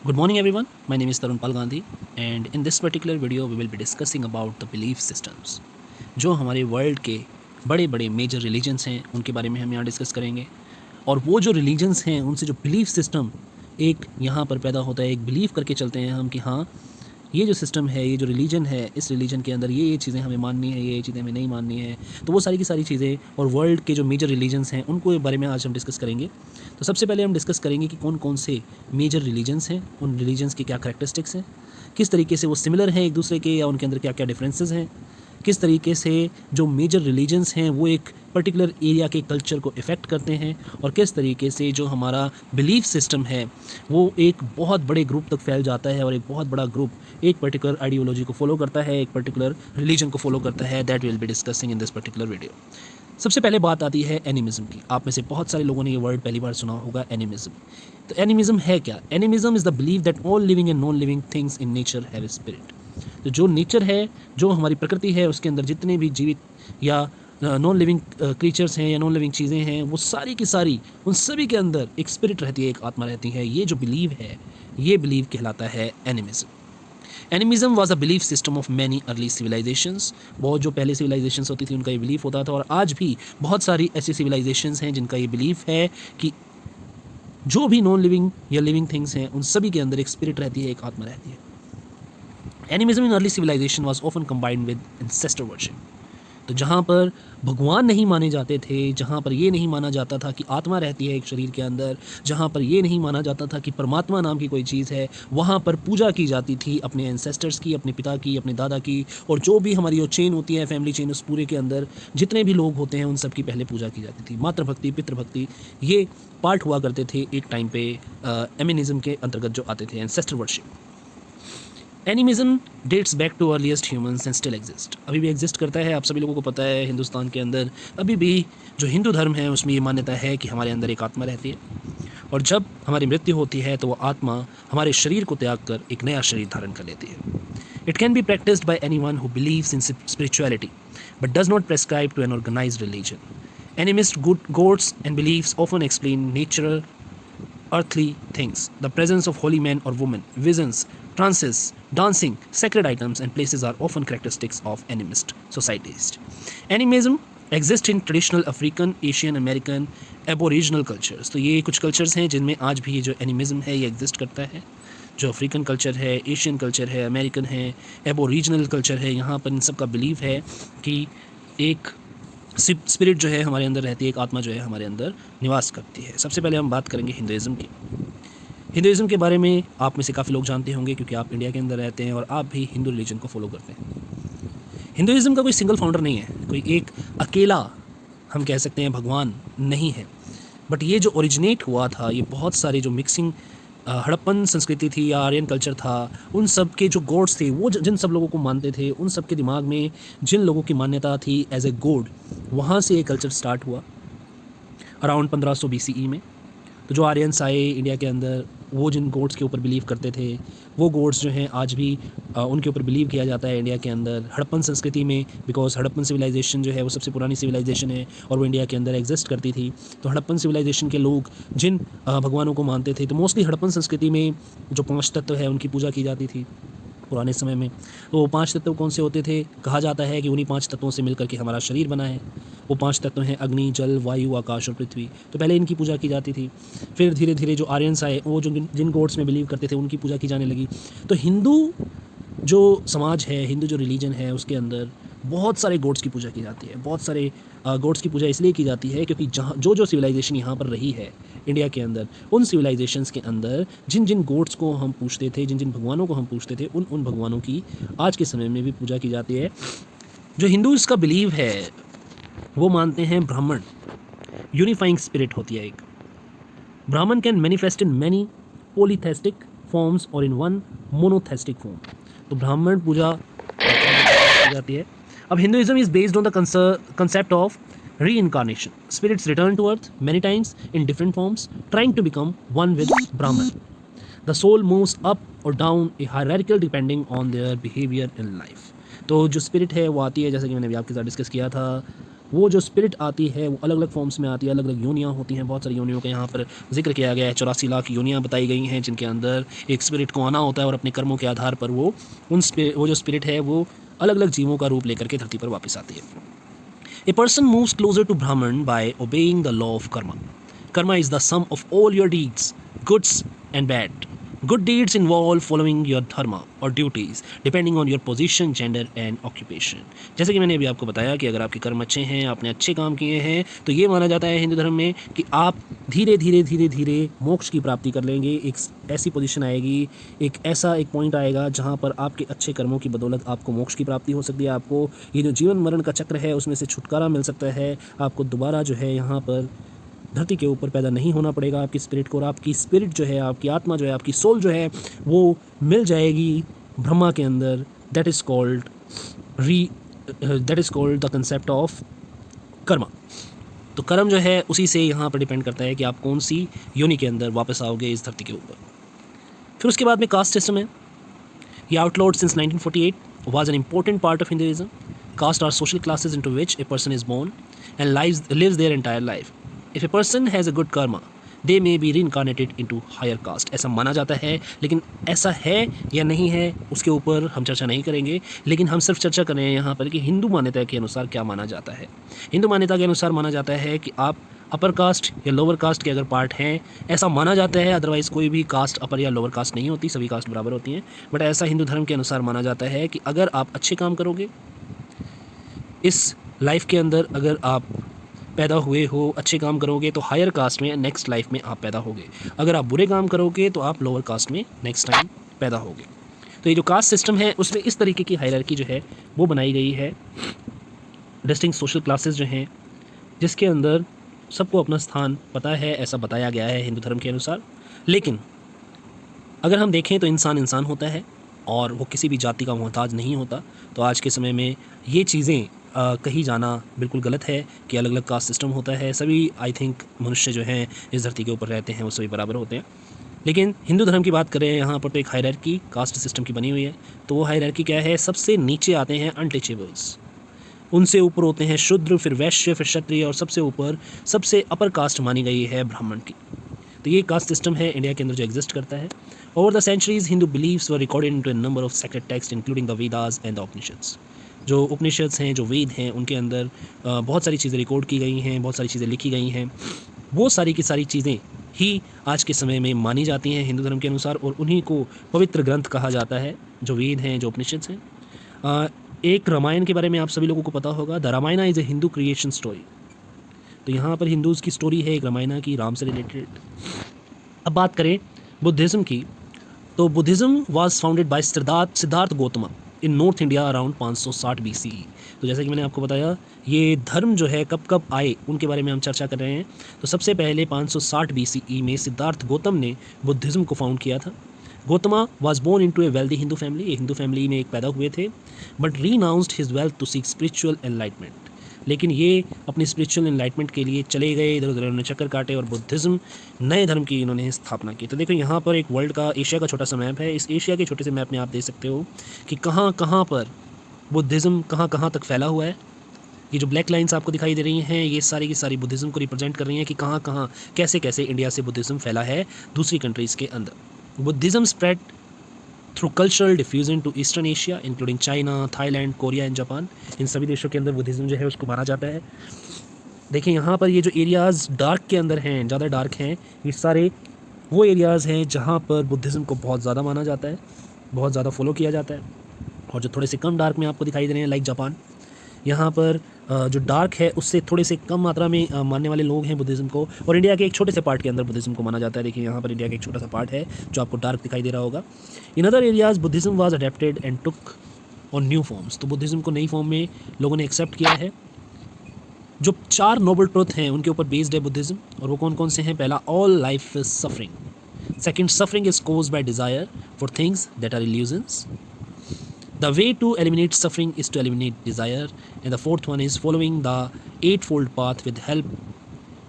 Good morning everyone. My name is Tarun Pal Gandhi and in this particular video we will be discussing about the belief systems. जो हमारे world के बड़े बड़े major religions हैं उनके बारे में हम यहाँ डिस्कस करेंगे और वो जो रिलीजन्स हैं उनसे जो बिलीफ सिस्टम एक यहाँ पर पैदा होता है, एक बिलीव करके चलते हैं हम कि हाँ ये जो सिस्टम है, ये जो रिलीजन है, इस रिलीजन के अंदर ये चीज़ें हमें माननी है, ये चीज़ें हमें नहीं माननी है। तो वो सारी की सारी चीज़ें और वर्ल्ड के जो मेजर रिलीजन्स हैं उनको बारे में आज हम डिस्कस करेंगे। तो सबसे पहले हम डिस्कस करेंगे कि कौन कौन से मेजर रिलीजन्स हैं, उन रिलीजन्स की क्या करैक्टरिस्टिक्स हैं, किस तरीके से वो सिमिलर हैं एक दूसरे के या उनके अंदर क्या क्या डिफरेंसेस हैं, किस तरीके से जो मेजर रिलीजन्स हैं वो एक पर्टिकुलर एरिया के कल्चर को इफ़ेक्ट करते हैं और किस तरीके से जो हमारा बिलीफ सिस्टम है वो एक बहुत बड़े ग्रुप तक फैल जाता है और एक बहुत बड़ा ग्रुप एक पर्टिकुलर आइडियोलॉजी को फॉलो करता है, एक पर्टिकुलर रिलीजन को फॉलो करता है। That will be discussing in this particular video. सबसे पहले बात आती है एनिमिज्म की। आप में से बहुत सारे लोगों ने ये वर्ड पहली बार सुना होगा, एनिमिज्म। तो एनिमिज्म है क्या? Animism is the believe that all living and non living things in nature have a spirit. तो जो नेचर है, जो हमारी प्रकृति है, उसके अंदर जितने भी जीवित या नॉन लिविंग क्रीचर्स हैं या नॉन लिविंग चीज़ें हैं, वो सारी की सारी उन सभी के अंदर एक स्पिरिट रहती है, एक आत्मा रहती है। ये जो बिलीव है, ये बिलीव कहलाता है animism. Animism was a belief system of many early civilizations. बहुत जो पहले सिविलाइजेशंस होती थी उनका ये बिलीफ होता था और आज भी बहुत सारी ऐसी सिविलाइजेशंस हैं जिनका ये बिलीफ है कि जो भी नॉन लिविंग या लिविंग थिंग्स हैं उन सभी के अंदर एक स्पिरिट रहती है, एक आत्मा रहती है। Animism in early civilization was often combined with ancestor worship. तो जहाँ पर भगवान नहीं माने जाते थे, जहाँ पर ये नहीं माना जाता था कि आत्मा रहती है एक शरीर के अंदर, जहाँ पर ये नहीं माना जाता था कि परमात्मा नाम की कोई चीज़ है, वहाँ पर पूजा की जाती थी अपने एंसेस्टर्स की, अपने पिता की, अपने दादा की, और जो भी हमारी जो चेन होती है, फैमिली चेन, उस पूरे के अंदर जितने भी लोग होते हैं उन सब की पहले पूजा की जाती थी। मातृभक्ति, पितृभक्ति, ये पार्ट हुआ करते थे एक टाइम पे एमिनिज्म के अंतर्गत जो आते थे, ancestor worship. Animism dates back to earliest humans and still exist. अभी भी एग्जिस्ट करता है। आप सभी लोगों को पता है हिंदुस्तान के अंदर अभी भी जो हिंदू धर्म है उसमें ये मान्यता है कि हमारे अंदर एक आत्मा रहती है और जब हमारी मृत्यु होती है तो वो आत्मा हमारे शरीर को त्याग कर एक नया शरीर धारण कर लेती है। It can be practised by anyone who believes in spirituality but does not prescribe to an organised religion. Animist gods and beliefs often explain natural earthly things. The presence of holy men or women, visions, trances, dancing, sacred items, and places are often characteristics of animist societies. Animism exists in traditional African, Asian, American, Aboriginal cultures. तो ये कुछ cultures हैं जिनमें आज भी ये जो animism है ये एग्जिस्ट करता है। जो अफ्रीकन कल्चर है, एशियन कल्चर है, अमेरिकन है, एबोरिजिनल कल्चर है, यहाँ पर इन सब का बिलीव है कि एक स्पिरिट जो है हमारे अंदर रहती है, एक आत्मा जो है हमारे अंदर निवास करती है। सबसे पहले हम बात करेंगे हिंदुइज़्म की। हिंदुइज़्म के बारे में आप में से काफ़ी लोग जानते होंगे क्योंकि आप इंडिया के अंदर रहते हैं और आप भी हिंदू रिलीजन को फॉलो करते हैं। हिंदुइज़्म का कोई सिंगल फाउंडर नहीं है, कोई एक अकेला हम कह सकते हैं भगवान नहीं है। बट ये जो ओरिजिनेट हुआ था, ये बहुत सारे जो मिक्सिंग हड़प्पन संस्कृति थी या आर्यन कल्चर था, उन सब के जो गॉड्स थे, वो जिन सब लोगों को मानते थे, उन सब के दिमाग में जिन लोगों की मान्यता थी एज ए गॉड, वहाँ से ये कल्चर स्टार्ट हुआ अराउंड 1500 BCE में। तो जो आर्यंस आए इंडिया के अंदर, वो जिन गॉड्स के ऊपर बिलीव करते थे, वो गॉड्स जो हैं आज भी उनके ऊपर बिलीव किया जाता है इंडिया के अंदर। हड़प्पन संस्कृति में, बिकॉज हड़प्पन सिविलाइजेशन जो है वो सबसे पुरानी सिविलाइजेशन है और वो इंडिया के अंदर एग्जिस्ट करती थी। तो हड़प्पन सिविलाइजेशन के लोग जिन भगवानों को मानते थे, तो मोस्टली हड़प्पन संस्कृति में जो 5 तत्व है उनकी पूजा की जाती थी पुराने समय में। तो वो 5 तत्व कौन से होते थे? कहा जाता है कि उन्हीं 5 तत्वों से मिलकर के हमारा शरीर बना है। वो 5 तत्व हैं अग्नि, जल, वायु, आकाश और पृथ्वी। तो पहले इनकी पूजा की जाती थी, फिर धीरे धीरे जो आर्यंस आए, वो जो जिन गॉड्स में बिलीव करते थे उनकी पूजा की जाने लगी। तो हिंदू जो समाज है, हिंदू जो रिलीजन है, उसके अंदर बहुत सारे गॉड्स की पूजा की जाती है। बहुत सारे गॉड्स की पूजा इसलिए की जाती है क्योंकि जहाँ जो सिविलाइजेशन यहाँ पर रही है इंडिया के अंदर, उन सिविलाइजेशंस के अंदर जिन जिन गॉड्स को हम पूछते थे, जिन जिन भगवानों को हम पूछते थे, उन भगवानों की आज के समय में भी पूजा की जाती है। जो हिंदू इसका बिलीव है वो मानते हैं ब्राह्मण यूनिफाइंग स्पिरिट होती है एक। Brahman can manifest in many polytheistic forms और इन वन मोनोथेस्टिक फॉर्म। तो ब्राह्मण पूजा की जाती है। अब Hinduism is based on the concept of reincarnation. Spirits return to earth many times in different forms, trying to become one with Brahman. The soul moves up or down a hierarchical depending on their behavior in life. तो जो spirit है वो आती है, जैसा कि मैंने अभी आपके साथ डिस्कस किया था, वो जो स्पिरिट आती है वो अलग अलग फॉर्म्स में आती है, अलग अलग योनियाँ होती हैं। बहुत सारी योनियों का यहाँ पर जिक्र किया गया है। 84 लाख योनियाँ बताई गई हैं जिनके अंदर एक स्पिरिट को आना होता है और अपने कर्मों के आधार पर वो वो जो स्पिरिट है वो अलग अलग जीवों का रूप लेकर के धरती पर वापस आती है। A person moves closer to Brahman by obeying the law of karma. Karma is the sum of all your deeds, goods and bad. Good deeds involve following your dharma or duties, depending on your position, gender and occupation. जैसे कि मैंने अभी आपको बताया कि अगर आपके कर्म अच्छे हैं, आपने अच्छे काम किए हैं, तो ये माना जाता है हिंदू धर्म में कि आप धीरे धीरे धीरे धीरे मोक्ष की प्राप्ति कर लेंगे। एक ऐसी पोजीशन आएगी, एक ऐसा एक पॉइंट आएगा जहाँ पर आपके अच्छे कर्मों की बदौलत आपको मोक्ष की प्राप्ति हो सकती है। आपको ये जो जीवन मरण का चक्र है उसमें से छुटकारा मिल सकता है। आपको दोबारा जो है यहाँ पर धरती के ऊपर पैदा नहीं होना पड़ेगा आपकी स्पिरिट को, और आपकी स्पिरिट जो है, आपकी आत्मा जो है, आपकी सोल जो है वो मिल जाएगी ब्रह्मा के अंदर। That is called the concept of Karma. तो कर्म जो है उसी से यहाँ पर डिपेंड करता है कि आप कौन सी योनि के अंदर वापस आओगे इस धरती के ऊपर। फिर उसके बाद में कास्ट सिस्टम है। ये outlawed since 1948 was an important part of Hinduism. Caste are social classes into which a person is born and lives their entire life. If a person has a good karma, they may be reincarnated into higher caste. ऐसा माना जाता है, लेकिन ऐसा है या नहीं है उसके ऊपर हम चर्चा नहीं करेंगे। लेकिन हम सिर्फ चर्चा कर रहे हैं यहाँ पर कि हिंदू मान्यता के अनुसार क्या माना जाता है। हिंदू मान्यता के अनुसार माना जाता है कि आप अपर कास्ट या लोअर कास्ट के अगर पार्ट हैं, ऐसा माना जाता है। अदरवाइज़ कोई भी कास्ट अपर या लोअर कास्ट नहीं होती, सभी कास्ट बराबर होती हैं। बट ऐसा हिंदू धर्म के अनुसार माना जाता है कि अगर आप अच्छे काम करोगे इस लाइफ के अंदर, अगर आप पैदा हुए हो अच्छे काम करोगे तो हायर कास्ट में नेक्स्ट लाइफ में आप पैदा होगे। अगर आप बुरे काम करोगे तो आप लोअर कास्ट में नेक्स्ट टाइम पैदा होगे। तो ये जो कास्ट सिस्टम है उसमें इस तरीके की हायरार्की जो है वो बनाई गई है। डिस्टिंक्ट सोशल क्लासेस जो हैं जिसके अंदर सबको अपना स्थान पता है, ऐसा बताया गया है हिंदू धर्म के अनुसार। लेकिन अगर हम देखें तो इंसान इंसान होता है और वो किसी भी जाति का मोहताज नहीं होता। तो आज के समय में ये चीज़ें कही जाना बिल्कुल गलत है कि अलग अलग कास्ट सिस्टम होता है। सभी आई थिंक मनुष्य जो हैं इस धरती के ऊपर रहते हैं वो सभी बराबर होते हैं। लेकिन हिंदू धर्म की बात करें यहाँ पर तो एक हायरार्की कास्ट सिस्टम की बनी हुई है। तो वो हायरार्की क्या है? सबसे नीचे आते हैं अनटचेबल्स, उनसे ऊपर होते हैं शूद्र, फिर वैश्य, फिर क्षत्रिय, और सबसे ऊपर सबसे अपर कास्ट मानी गई है ब्राह्मण की। तो ये कास्ट सिस्टम है इंडिया के अंदर जो एग्जिस्ट करता है। Over the centuries Hindu believes were recorded into a number of sacred text including the Vedas and the Upanishads. जो उपनिषद्स हैं, जो वेद हैं, उनके अंदर बहुत सारी चीज़ें रिकॉर्ड की गई हैं, बहुत सारी चीज़ें लिखी गई हैं। वो सारी की सारी चीज़ें ही आज के समय में मानी जाती हैं हिंदू धर्म के अनुसार, और उन्हीं को पवित्र ग्रंथ कहा जाता है, जो वेद हैं, जो उपनिषद्स हैं। एक रामायण के बारे में आप सभी लोगों को पता होगा। The Ramayana is a Hindu creation story. तो यहाँ पर हिंदूज़ की स्टोरी है एक रामायण की, राम से रिलेटेड। अब बात करें बुद्धिज़्म की, तो Buddhism was founded by Siddharth Gautam in north India around 560 BCE। तो जैसे कि मैंने आपको बताया ये धर्म जो है कब कब आए उनके बारे में हम चर्चा कर रहे हैं। तो सबसे पहले 560 BCE में सिद्धार्थ गौतम ने बुद्धिज़्म को फाउंड किया था। Gautama was born into a wealthy Hindu family. एक हिंदू फैमिली में एक पैदा हुए थे, but renounced his wealth to seek spiritual enlightenment. लेकिन ये अपनी स्पिरिचुअल एनलाइटमेंट के लिए चले गए, इधर उधर उन्होंने चक्कर काटे और बुद्धिज़्म नए धर्म की इन्होंने स्थापना की। तो देखो यहाँ पर एक वर्ल्ड का, एशिया का छोटा सा मैप है। इस एशिया के छोटे से मैप में आप देख सकते हो कि कहाँ कहाँ पर बुद्धिज़्म कहाँ कहाँ तक फैला हुआ है। ये जो ब्लैक लाइंस आपको दिखाई दे रही हैं ये सारी की सारी बुद्धिज़्म को रिप्रेजेंट कर रही हैं कि कहाँ कहाँ कैसे कैसे इंडिया से बुद्धिज़्म फैला है दूसरी कंट्रीज़ के अंदर। Buddhism spread through cultural diffusion to eastern Asia including China, Thailand, Korea and Japan. इन सभी देशों के अंदर बुद्धिज़्म जो है उसको माना जाता है। देखिए यहाँ पर ये जो एरियाज़ डार्क के अंदर हैं, ज़्यादा डार्क हैं, ये सारे वो एरियाज़ हैं जहाँ पर बुद्धिज़्म को बहुत ज़्यादा माना जाता है, बहुत ज़्यादा फॉलो किया जाता है। और जो थोड़े से कम डार्क में आपको दिखाई दे रहे हैं लाइक जापान, यहाँ पर जो डार्क है उससे थोड़े से कम मात्रा में मानने वाले लोग हैं बुद्धिज़्म को। और इंडिया के एक छोटे से पार्ट के अंदर बुद्धिज़्म को माना जाता है। देखिए यहाँ पर इंडिया का एक छोटा सा पार्ट है जो आपको डार्क दिखाई दे रहा होगा। In other areas Buddhism was adapted and took on new forms. तो बुद्धिज़्म को नई फॉर्म में लोगों ने एक्सेप्ट किया है। जो 4 नोबल ट्रुथ हैं उनके ऊपर बेस्ड है बुद्धिज़्म, और वो कौन कौन से हैं? पहला, all life is suffering. Second, suffering is caused by desire for things that are illusions. The way to eliminate suffering is to eliminate desire, and the fourth one is following the eightfold path with help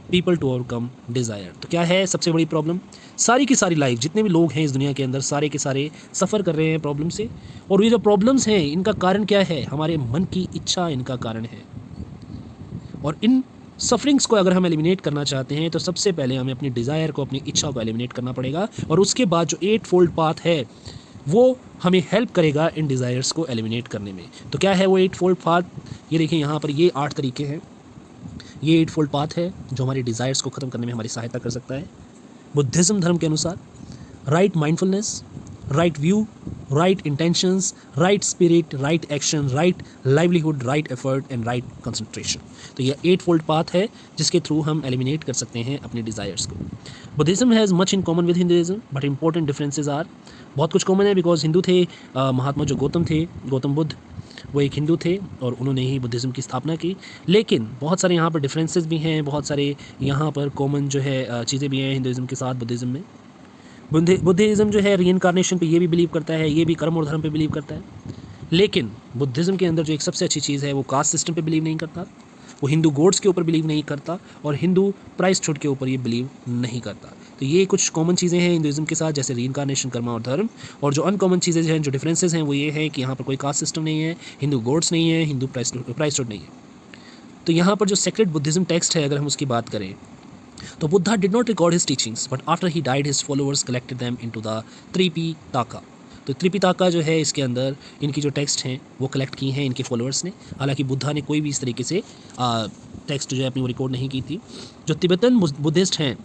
people to overcome desire। तो क्या है सबसे बड़ी problem? सारी की सारी life, जितने भी लोग हैं इस दुनिया के अंदर, सारे के सारे सफ़र कर रहे हैं प्रॉब्लम से। और ये जो प्रॉब्लम्स हैं इनका कारण क्या है? हमारे मन की इच्छा इनका कारण है। और इन सफरिंग्स को अगर हम एलिमिनेट करना चाहते हैं तो सबसे पहले हमें अपनी डिज़ायर को, अपनी इच्छा को एलिमिनेट करना पड़ेगा, और उसके बाद जो 8 फोल्ड पाथ है वो हमें हेल्प करेगा इन डिज़ायर्स को एलिमिनेट करने में। तो क्या है वो 8 फोल्ड पाथ? ये देखिए यहाँ पर ये 8 तरीके हैं, ये 8 फोल्ड पाथ है जो हमारी डिज़ायर्स को ख़त्म करने में हमारी सहायता कर सकता है। बुद्धिज़्म धर्म के अनुसार right mindfulness, right view, right intentions, right spirit, right action, right livelihood, right effort and right concentration. तो ये 8 फोल्ड पाथ है जिसके थ्रू हम एलिमिनेट कर सकते हैं अपनी डिज़ायर्स को। Buddhism has much in common with Hinduism but important differences are, बहुत कुछ कॉमन है बिकॉज हिंदू थे, महात्मा जो गौतम थे, गौतम बुद्ध, वो एक हिंदू थे और उन्होंने ही बुद्धिज़्म की स्थापना की। लेकिन बहुत सारे यहाँ पर डिफरेंसेस भी हैं, बहुत सारे यहाँ पर कॉमन जो है चीज़ें भी हैं हिंदुइज़्म के साथ बुद्धिज़्म में। बुद्धिज़्म जो है रीइंकारनेशन पे ये भी बिलीव करता है, ये भी कर्म और धर्म पे बिलीव करता है। लेकिन बुद्धिज़्म के अंदर जो एक सबसे अच्छी चीज़ है वो कास्ट सिस्टम पे बिलीव नहीं करता, वो हिंदू गॉड्स के ऊपर बिलीव नहीं करता, और हिंदू प्राइस्टहुड के ऊपर ये बिलीव नहीं करता। तो ये कुछ कॉमन चीज़ें हैं हिंदुइज़्म के साथ, जैसे रीइंकारनेशन, कर्म और धर्म। और जो अनकॉमन चीज़ें हैं, जो डिफरेंसेस हैं, वो ये है कि यहाँ पर कोई कास्ट सिस्टम नहीं है, हिंदू गॉड्स नहीं है, हिंदू प्राइस्टहुड नहीं है। तो यहाँ पर जो सेक्रेड बुद्धिज़्म टेक्स्ट है, अगर हम उसकी बात करें तो Buddha did not record his teachings but after he died his followers collected them into the Tripitaka. तो त्रिपिटाका जो है इसके अंदर इनकी जो टेक्स्ट हैं वो कलेक्ट की हैं इनके फॉलोअर्स ने। हालांकि बुद्धा ने कोई भी इस तरीके से टेक्स्ट जो है अपनी वो रिकॉर्ड नहीं की थी। जो तिब्बतन बुद्धिस्ट हैं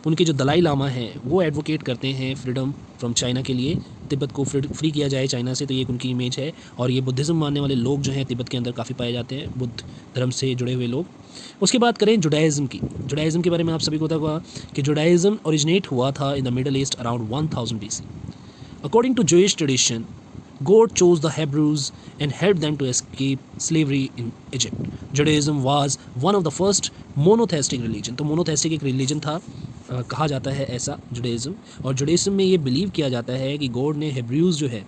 उनके जो दलाई लामा हैं वो एडवोकेट करते हैं फ्रीडम फ्रॉम चाइना के लिए, तिब्बत को फ्री किया जाए चाइना से। तो ये उनकी इमेज है, और ये बुद्धिज़्म मानने वाले लोग जो हैं तिब्बत के अंदर काफ़ी पाए जाते हैं, बुद्ध धर्म से जुड़े हुए लोग। उसके बाद करें जुडाइज़्म की। जुडाइज़्म के बारे में आप सभी को पता होगा कि जुडाइज़्म ओरिजिनेट हुआ था in the Middle East around 1000 BC। According to Jewish tradition, God chose the Hebrews and helped them to escape slavery in Egypt. Judaism was one of the first monotheistic religion. तो monotheistic एक religion था, कहा जाता है ऐसा जुडाइज़्म। और जुडाइज़्म में ये बिलीव किया जाता है कि गॉड ने हेब्रूज़ जो है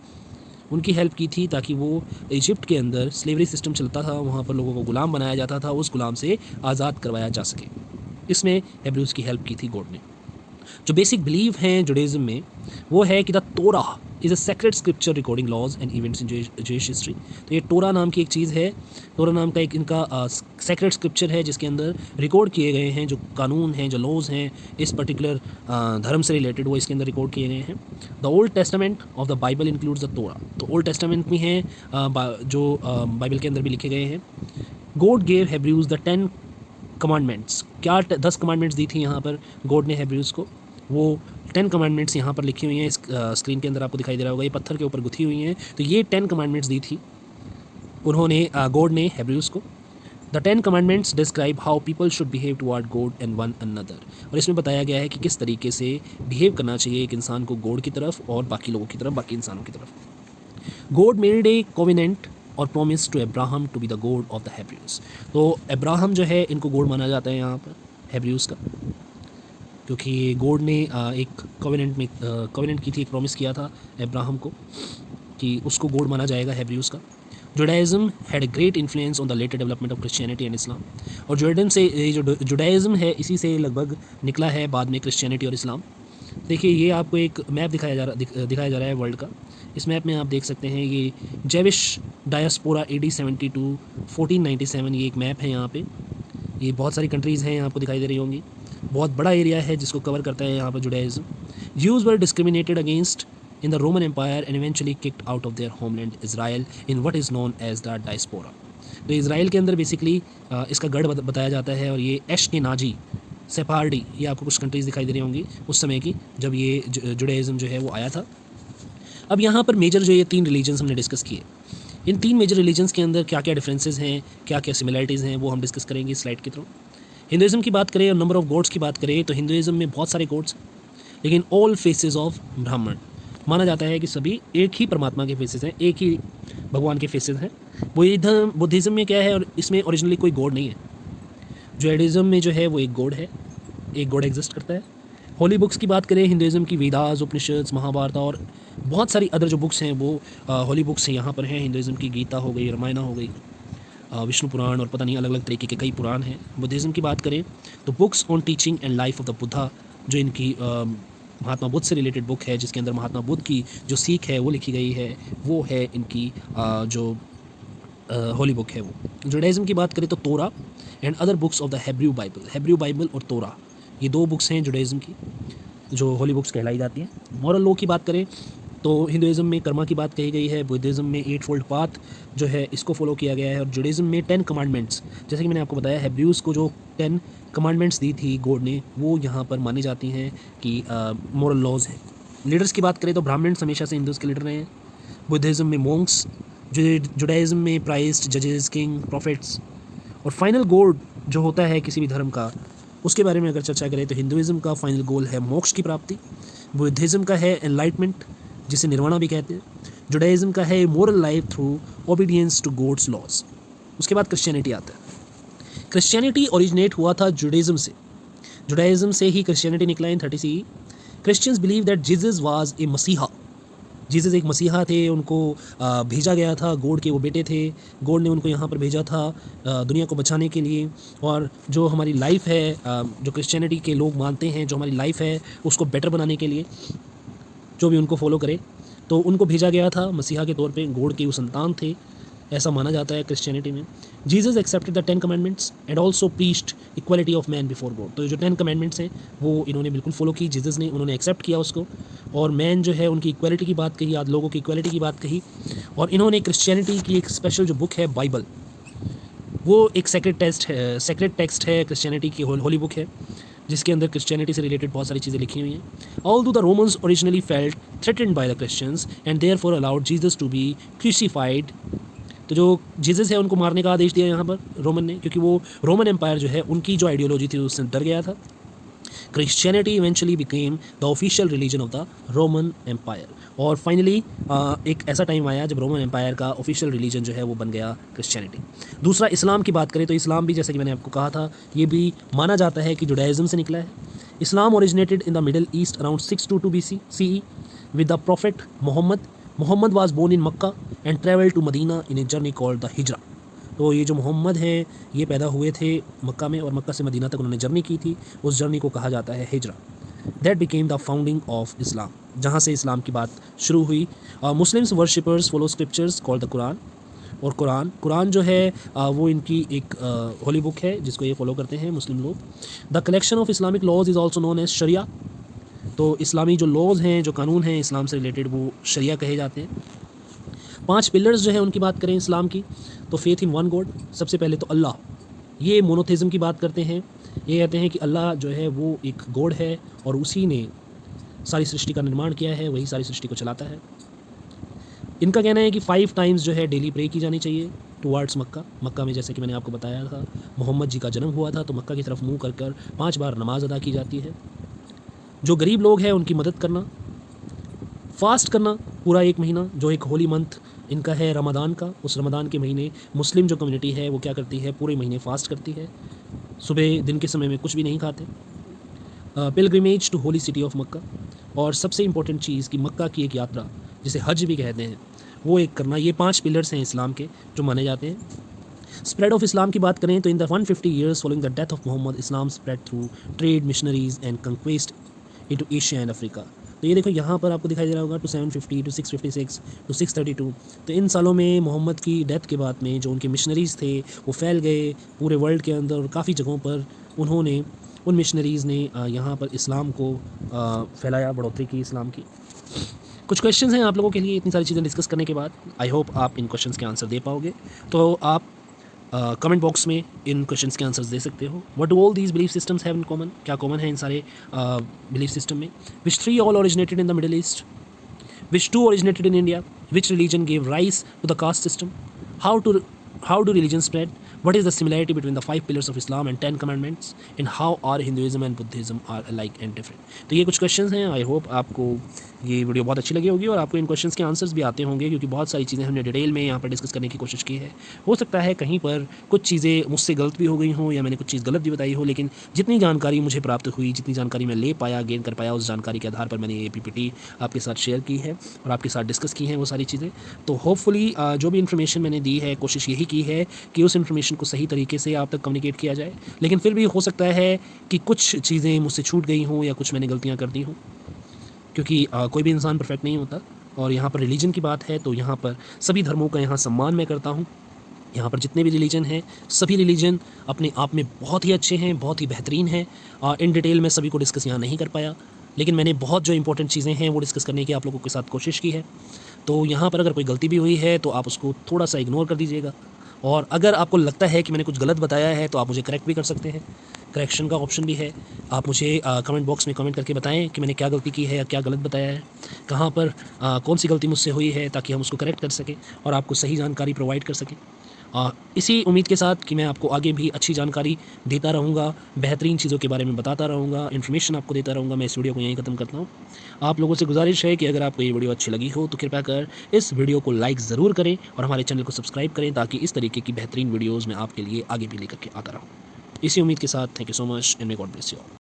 उनकी हेल्प की थी ताकि वो इजिप्ट के अंदर स्लेवरी सिस्टम चलता था, वहाँ पर लोगों को गुलाम बनाया जाता था, उस गुलाम से आज़ाद करवाया जा सके। इसमें हेब्रूज़ की हेल्प की थी गॉड ने। जो बेसिक बिलीव हैं जुडाइज़्म में वो है कि the Torah is a sacred scripture recording laws and events in Jewish history. तो ये टोरा नाम की एक चीज़ है, टोरा नाम का एक इनका सेक्रेड स्क्रिप्चर है जिसके अंदर रिकॉर्ड किए गए हैं जो कानून हैं, जो लॉज हैं इस पर्टिकुलर धर्म से रिलेटेड, वो इसके अंदर रिकॉर्ड किए गए हैं। The old testament of the Bible includes the तोरा। तो ओल्ड टेस्टामेंट भी हैं जो बाइबल के अंदर भी लिखे गए हैं। God gave Hebrews the 10 commandments. क्या 10 कमांडमेंट्स दी थी यहाँ पर गॉड ने हेब्रूज़ को? वो 10 कमांडमेंट्स यहाँ पर लिखी हुई हैं, इस स्क्रीन के अंदर आपको दिखाई दे रहा होगा, ये पत्थर के ऊपर गुथी हुई हैं। तो ये 10 कमांडमेंट्स दी थी उन्होंने गॉड ने हेब्रूज़ को। The 10 commandments describe how people should behave toward God and one another. और इसमें बताया गया है कि किस तरीके से बिहेव करना चाहिए एक इंसान को गॉड की तरफ और बाकी लोगों की तरफ, बाकी इंसानों की तरफ। गॉड मेड ए कोवेनेंट और promise to Abraham to be the God of the Hebrews. तो अब्राहम जो है इनको गॉड माना जाता है यहाँ पर हेब्रूज़ का, क्योंकि गॉड ने एक कोवेनेंट की थी, एक प्रॉमिस किया था अब्राहम को कि उसको गॉड माना जाएगा हेब्रूज़ का। Judaism had a great influence on the later development of Christianity and Islam. और जो जुडाइज़्म है इसी से लगभग निकला है बाद में क्रिश्चियनिटी और इस्लाम। देखिए ये आपको एक मैप दिखाया जा रहा है वर्ल्ड का। इस मैप में आप देख सकते हैं ये जेविश डायस्पोरा AD 70 to 1497, ये एक मैप है यहाँ पे। ये बहुत सारी कंट्रीज़ हैं, आपको दिखाई दे रही होंगी। बहुत बड़ा एरिया है जिसको कवर करता है यहाँ पर जुडाइज़्म। Jews were discriminated against in the Roman Empire and eventually kicked out of their homeland Israel in what is known as the diaspora। तो इज़राइल के अंदर बेसिकली इसका गढ़ बताया जाता है, और ये एश्केनाजी, सेफारडी, ये आपको कुछ कंट्रीज़ दिखाई दे रही होंगी उस समय की जब ये जुडाइज़्म जो है वो आया था। अब यहाँ पर मेजर जो ये 3 रिलीजन्स हमने डिस्कस किए, इन 3 मेजर रिलीजन्स के अंदर क्या क्या डिफरेंसेस हैं, क्या क्या सिमिलरिटीज़ हैं, वो हम डिस्कस करेंगे स्लाइड के थ्रू। हिंदुइज़्म की बात करें और नंबर ऑफ़ गॉड्स की बात करें तो हिंदुइज़्म में बहुत सारे गॉड्स, लेकिन ऑल फेसेस ऑफ ब्राह्मण। माना जाता है कि सभी एक ही परमात्मा के फेसेस हैं, एक ही भगवान के फेसेस हैं। बुद्धिज़्म में क्या है, और इसमें ओरिजिनली कोई गॉड नहीं है। जैनिज़्म में जो है वो एक गॉड है, एक गॉड एग्जिस्ट करता है। होली बुक्स की बात करें हिंदुइज़्म की, वेदास, उपनिषद्स, महाभारत और बहुत सारी अदर जो बुक्स हैं वो होली बुक्स यहाँ पर हैं हिंदुइज़्म की। गीता हो गई, रामायण हो गई, विष्णु पुराण और पता नहीं अलग अलग तरीके के कई पुराण हैं। बुद्धिज़्म की बात करें तो books on teaching and life of the Buddha, जो इनकी महात्मा बुद्ध से रिलेटेड बुक है, जिसके अंदर महात्मा बुद्ध की जो सीख है वो लिखी गई है, वो है इनकी जो होली बुक है वो। जुडाइज़म की बात करें तो तोरा and other books of the Hebrew Bible और तोरा, ये दो बुक्स हैं जुडाइज़म की जो होली बुक्स कहलाई जाती हैं। मॉरल लॉ की बात करें तो हिंदुइज़्म में कर्मा की बात कही गई है, बुद्धिज़्म में एट फोल्ड पाथ जो है इसको फॉलो किया गया है, और जुडाइज़्म में 10 कमांडमेंट्स, जैसे कि मैंने आपको बताया हेब्रूज़ को जो 10 कमांडमेंट्स दी थी गॉड ने, वो यहाँ पर मानी जाती हैं कि मॉरल लॉज हैं। लीडर्स की बात करें तो ब्राह्मण्स हमेशा से हिंदूज़ के लीडर रहे हैं। बुद्धिज़्म में मोंक्स, जुडाइज़्म में प्राइस्ट, जजेस, किंग, प्रॉफिट्स, और फाइनल गोल जो होता है किसी भी धर्म का, उसके बारे में अगर चर्चा करें तो हिंदुइज़्म का फाइनल गोल है मोक्ष की प्राप्ति, बुद्धिज़्म का है एनलाइटमेंट जिसे निर्वाणा भी कहते हैं, जुडाइज़्म का है moral life through obedience to God's laws. उसके बाद क्रिश्चियनिटी आता है। क्रिश्चियनिटी ओरिजिनेट हुआ था जुडाइज़्म से, जुडाइज़्म से ही क्रिश्चियनिटी निकला इन 30 CE। Christians believe that Jesus was a मसीहा, जीसस एक मसीहा थे, उनको भेजा गया था, गॉड के वो बेटे थे, गॉड ने उनको यहाँ पर भेजा था दुनिया को बचाने के लिए। और जो हमारी लाइफ है, जो क्रिश्चियनिटी के लोग मानते हैं, जो हमारी लाइफ है उसको बेटर बनाने के लिए, जो भी उनको फॉलो करे, तो उनको भेजा गया था मसीहा के तौर पे, गॉड के वो संतान थे, ऐसा माना जाता है क्रिश्चियनिटी में। Jesus accepted the 10 commandments and also preached equality of man before God. तो जो 10 कमांडमेंट्स हैं वो इन्होंने बिल्कुल फॉलो की, जीसस ने, उन्होंने एक्सेप्ट किया उसको, और मैन जो है उनकी इक्वालिटी की बात कही, आज लोगों की इक्वालिटी की बात कही। और इन्होंने क्रिश्चियनिटी की एक स्पेशल जो बुक है बाइबल, वो एक सेक्रेट टेक्स्ट है क्रिश्चियनिटी की, होली बुक है, जिसके अंदर क्रिश्चियनिटी से रिलेटेड बहुत सारी चीज़ें लिखी हुई हैं। Although the Romans originally felt threatened by the Christians and therefore allowed Jesus to be crucified. तो जो जीसस है उनको मारने का आदेश दिया यहाँ पर रोमन ने, क्योंकि वो रोमन एम्पायर जो है उनकी जो आइडियोलॉजी थी उससे डर गया था। Christianity eventually became the official religion of the Roman Empire. और फाइनली एक ऐसा टाइम आया जब रोमन एम्पायर का ऑफिशियल रिलीजन जो है वो बन गया क्रिश्चियनिटी। दूसरा इस्लाम की बात करें तो इस्लाम भी, जैसे कि मैंने आपको कहा था, ये भी माना जाता है कि जुडाइज़म से निकला है। Islam originated in the Middle East around 622 BC CE with the prophet Muhammad. Muhammad was born in Makkah and traveled to Medina in a journey called the Hijra. तो ये जो मोहम्मद हैं ये पैदा हुए थे मक्का में, और मक्का से मदीना तक उन्होंने जर्नी की थी, उस जर्नी को कहा जाता है हिजरा। That became the founding of Islam, जहाँ से इस्लाम की बात शुरू हुई। Muslims worshippers follow scriptures called the Quran, और कुरान जो है वो इनकी एक होली बुक है जिसको ये फॉलो करते हैं मुस्लिम लोग। The collection of Islamic laws is also known as sharia. तो इस्लामी जो लॉज हैं, जो कानून हैं इस्लाम से रिलेटेड, वो शरिया कहे जाते हैं। 5 पिलर्स जो है उनकी बात करें इस्लाम की, तो फेथ इन वन गॉड, सबसे पहले तो अल्लाह, ये मोनोथेज़म की बात करते हैं। ये कहते हैं कि अल्लाह जो है वो एक गॉड है और उसी ने सारी सृष्टि का निर्माण किया है, वही सारी सृष्टि को चलाता है। इनका कहना है कि 5 टाइम्स जो है डेली प्रे की जानी चाहिए टुवार्ड्स मक्का। मक्का में, जैसे कि मैंने आपको बताया था, मोहम्मद जी का जन्म हुआ था, तो मक्का की तरफ मुँह कर 5 बार नमाज अदा की जाती है। जो गरीब लोग हैं उनकी मदद करना, फास्ट करना पूरा 1 महीना, जो एक होली मंथ इनका है रमज़ान का, उस रमज़ान के महीने मुस्लिम जो कम्युनिटी है वो क्या करती है, पूरे महीने फास्ट करती है, सुबह दिन के समय में कुछ भी नहीं खाते। Pilgrimage to holy city of Mecca, और सबसे इम्पोर्टेंट चीज़ कि मक्का की एक यात्रा जिसे हज भी कहते हैं वो एक करना। ये 5 पिलर्स हैं इस्लाम के जो माने जाते हैं। स्प्रेड ऑफ इस्लाम की बात करें तो in the 150 years following the death of Muhammad, Islam spread through trade, missionaries and conquest into Asia and Africa. तो ये देखो यहाँ पर आपको दिखाई दे रहा होगा 250 टू 656 टू 632। तो इन सालों में मोहम्मद की डेथ के बाद में जो उनके मिशनरीज़ थे वो फैल गए पूरे वर्ल्ड के अंदर, और काफ़ी जगहों पर उन्होंने, उन मिशनरीज़ ने यहाँ पर इस्लाम को फैलाया, बढ़ोतरी की इस्लाम की। कुछ क्वेश्चंस हैं आप लोगों के लिए इतनी सारी चीज़ें डिस्कस करने के बाद। आई होप आप इन क्वेश्चंस के आंसर दे पाओगे, तो आप कमेंट बॉक्स में इन क्वेश्चंस के आंसर्स दे सकते हो। What do all these belief systems have in common, क्या कॉमन है इन सारे बिलीफ सिस्टम में। Which 3 all originated in the Middle East, which 2 originated in India, which religion gave rise to the caste system, how do religions spread, what is the similarity between the 5 pillars of Islam and 10 commandments, and how are Hinduism and Buddhism are alike and different। तो ये कुछ questions हैं। I hope आपको ये video बहुत अच्छी लगी होगी और आपको इन क्वेश्चंस के आंसर्स भी आते होंगे, क्योंकि बहुत सारी चीज़ें हमने डिटेल में यहाँ पर डिस्कस करने की कोशिश की है। हो सकता है कहीं पर कुछ चीज़ें मुझसे गलत भी हो गई हों या मैंने कुछ चीज़ गलत भी बताई हो, लेकिन जितनी जानकारी मुझे प्राप्त हुई, जितनी जानकारी मैं ले पाया, गेन कर पाया, उस जानकारी के आधार पर मैंने ये PPT आपके साथ शेयर की है और आपके साथ डिस्कस की हैं वो सारी चीज़ें। तो होपफुली जो भी इन्फॉर्मेशन मैंने दी है, कोशिश यही की है कि उस इन्फॉर्मेशन को सही तरीके से आप तक कम्युनिकेट किया जाए। लेकिन फिर भी हो सकता है कि कुछ चीज़ें मुझसे छूट गई हों या कुछ मैंने गलतियाँ कर दी हों, क्योंकि कोई भी इंसान परफेक्ट नहीं होता। और यहाँ पर रिलीजन की बात है तो यहाँ पर सभी धर्मों का यहाँ सम्मान मैं करता हूँ, यहाँ पर जितने भी रिलीजन हैं, सभी रिलीजन अपने आप में बहुत ही अच्छे हैं, बहुत ही बेहतरीन हैं। इन डिटेल में सभी को डिस्कस यहाँ नहीं कर पाया, लेकिन मैंने बहुत जो इंपॉर्टेंट चीज़ें हैं वो डिस्कस करने की आप लोगों के साथ कोशिश की है। तो यहाँ पर अगर कोई गलती भी हुई है तो आप उसको थोड़ा सा इग्नोर कर दीजिएगा, और अगर आपको लगता है कि मैंने कुछ गलत बताया है तो आप मुझे करेक्ट भी कर सकते हैं। करेक्शन का ऑप्शन भी है, आप मुझे कमेंट बॉक्स में कमेंट करके बताएं कि मैंने क्या गलती की है या क्या गलत बताया है, कहाँ पर कौन सी गलती मुझसे हुई है, ताकि हम उसको करेक्ट कर सकें और आपको सही जानकारी प्रोवाइड कर सकें। इसी उम्मीद के साथ कि मैं आपको आगे भी अच्छी जानकारी देता रहूँगा, बेहतरीन चीज़ों के बारे में बताता रहूँगा, इन्फॉर्मेशन आपको देता रहूँगा, मैं इस वीडियो को यहीं ख़त्म करता हूँ। आप लोगों से गुजारिश है कि अगर आपको ये वीडियो अच्छी लगी हो तो कृपया कर इस वीडियो को लाइक ज़रूर करें और हमारे चैनल को सब्सक्राइब करें, ताकि इस तरीके की बेहतरीन वीडियोज़ मैं आपके लिए आगे भी लेकर के आता रहूँ। इसी उम्मीद के साथ thank you so much and may God bless you all.